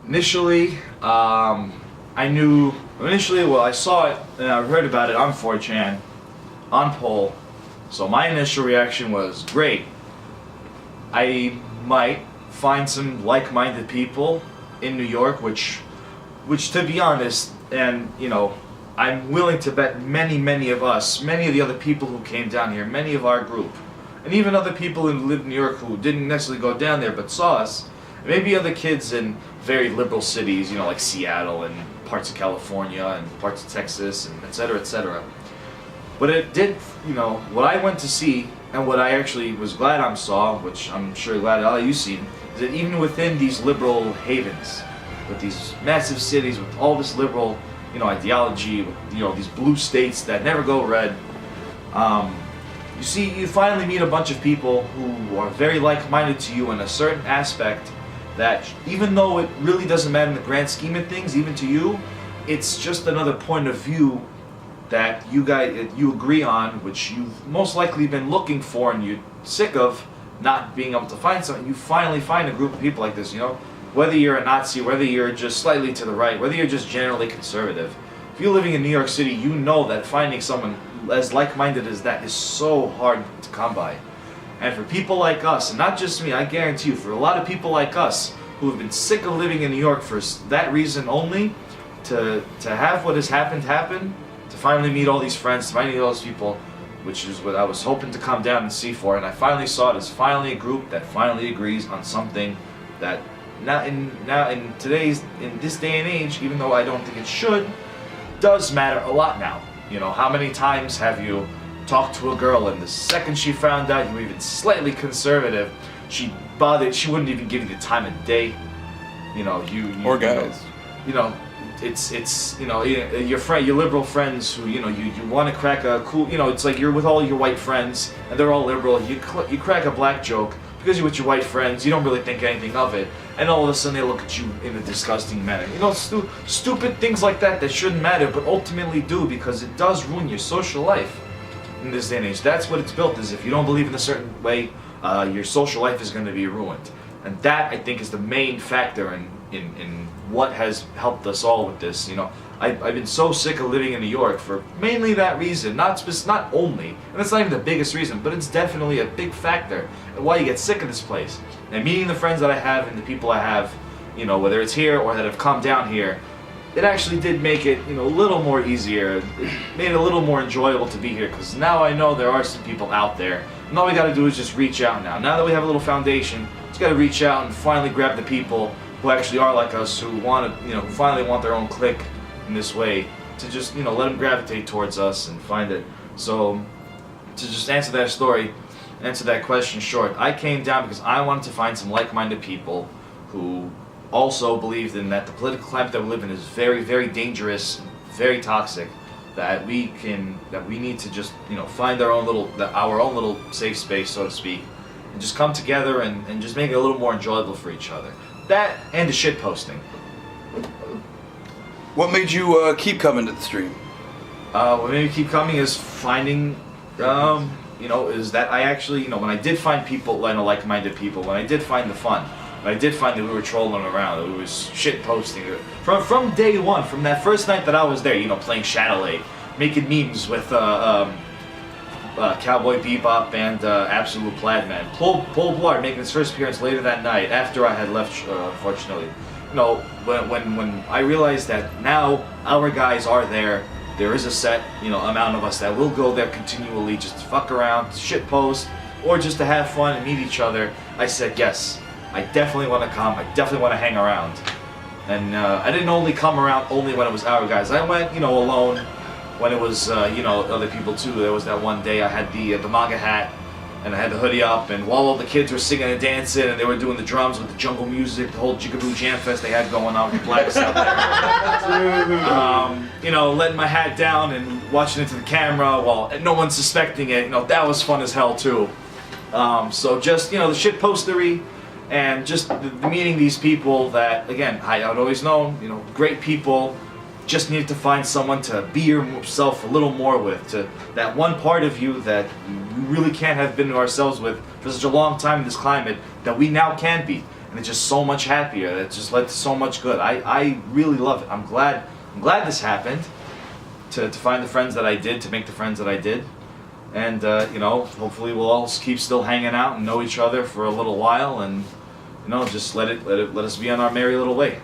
Initially, I saw it and I heard about it on 4chan, on poll. So my initial reaction was, great. I might find some like-minded people in New York, which to be honest, and I'm willing to bet many of us, many of the other people who came down here, many of our group, and even other people who live in New York who didn't necessarily go down there but saw us, maybe other kids in very liberal cities, like Seattle and parts of California and parts of Texas and etc., etc. But it did, what I went to see and what I actually was glad I saw, which I'm sure glad all you've seen, is that even within these liberal havens, with these massive cities, with all this liberal, ideology, with, these blue states that never go red, you finally meet a bunch of people who are very like-minded to you in a certain aspect that, even though it really doesn't matter in the grand scheme of things, even to you, it's just another point of view that you agree on, which you've most likely been looking for and you're sick of not being able to find something. You finally find a group of people like this, whether you're a Nazi, whether you're just slightly to the right, whether you're just generally conservative. If you're living in New York City, you know that finding someone as like-minded as that is so hard to come by. And for people like us, and not just me, I guarantee you, for a lot of people like us who have been sick of living in New York for that reason only, to have what has happened happen, to finally meet all these friends, to finally meet all these people, which is what I was hoping to come down and see for, and I finally saw it as finally a group that finally agrees on something that in this day and age, even though I don't think it should, does matter a lot now. How many times have you talked to a girl and the second she found out you were even slightly conservative, she wouldn't even give you the time of day. Or guys. It's your liberal friends who you want to crack a cool, it's like you're with all your white friends and they're all liberal. You crack a black joke because you're with your white friends. You don't really think anything of it, and all of a sudden they look at you in a disgusting manner. Stupid things like that shouldn't matter, but ultimately do, because it does ruin your social life in this day and age. That's what it's built as. If you don't believe in a certain way, your social life is going to be ruined, and that I think is the main factor in what has helped us all with this. I've been so sick of living in New York for mainly that reason, not only, and that's not even the biggest reason, but it's definitely a big factor in why you get sick of this place. And meeting the friends that I have and the people I have, whether it's here or that have come down here, it actually did make it, a little more easier. It made it a little more enjoyable to be here, because now I know there are some people out there, and all we got to do is just reach out now. Now that we have a little foundation, just got to reach out and finally grab the people who actually are like us, who want to, who finally want their own clique in this way, to just, let them gravitate towards us and find it. So, to just answer that question short, I came down because I wanted to find some like-minded people who also believed in that the political climate that we live in is very, very dangerous, very toxic, that we need to just, find our own little safe space, so to speak, and just come together and just make it a little more enjoyable for each other. That and the shit posting. What made you keep coming to the stream? What made me keep coming is finding, is that I actually, when I did find people, like-minded people, when I did find the fun, when I did find that we were trolling around, that we was shit posting, from day one, from that first night that I was there, playing Shadowlay, making memes with Cowboy Bebop and Absolute Plaidman. Paul Blart making his first appearance later that night after I had left, unfortunately. When I realized that now our guys are there is a set, amount of us that will go there continually just to fuck around, shit post, or just to have fun and meet each other, I said, yes, I definitely want to come, I definitely want to hang around. And I didn't only come around only when it was our guys. I went, alone when it was, other people too. There was that one day I had the MAGA hat, and I had the hoodie up, and while all the kids were singing and dancing, and they were doing the drums with the jungle music, the whole Jigaboo Jam Fest they had going on with the blacks out there. Letting my hat down and watching into the camera while no one's suspecting it, that was fun as hell too. So just, the shit postery, and just the meeting these people that, again, I had always known, great people, just needed to find someone to be yourself a little more with, to that one part of you that we really can't have been to ourselves with for such a long time in this climate, that we now can be. and it's just so much happier. It just led to so much good. I really love it. I'm glad this happened, to find the friends that I did, to make the friends that I did, and you know, hopefully we'll all keep still hanging out and know each other for a little while, and you know, just let us be on our merry little way.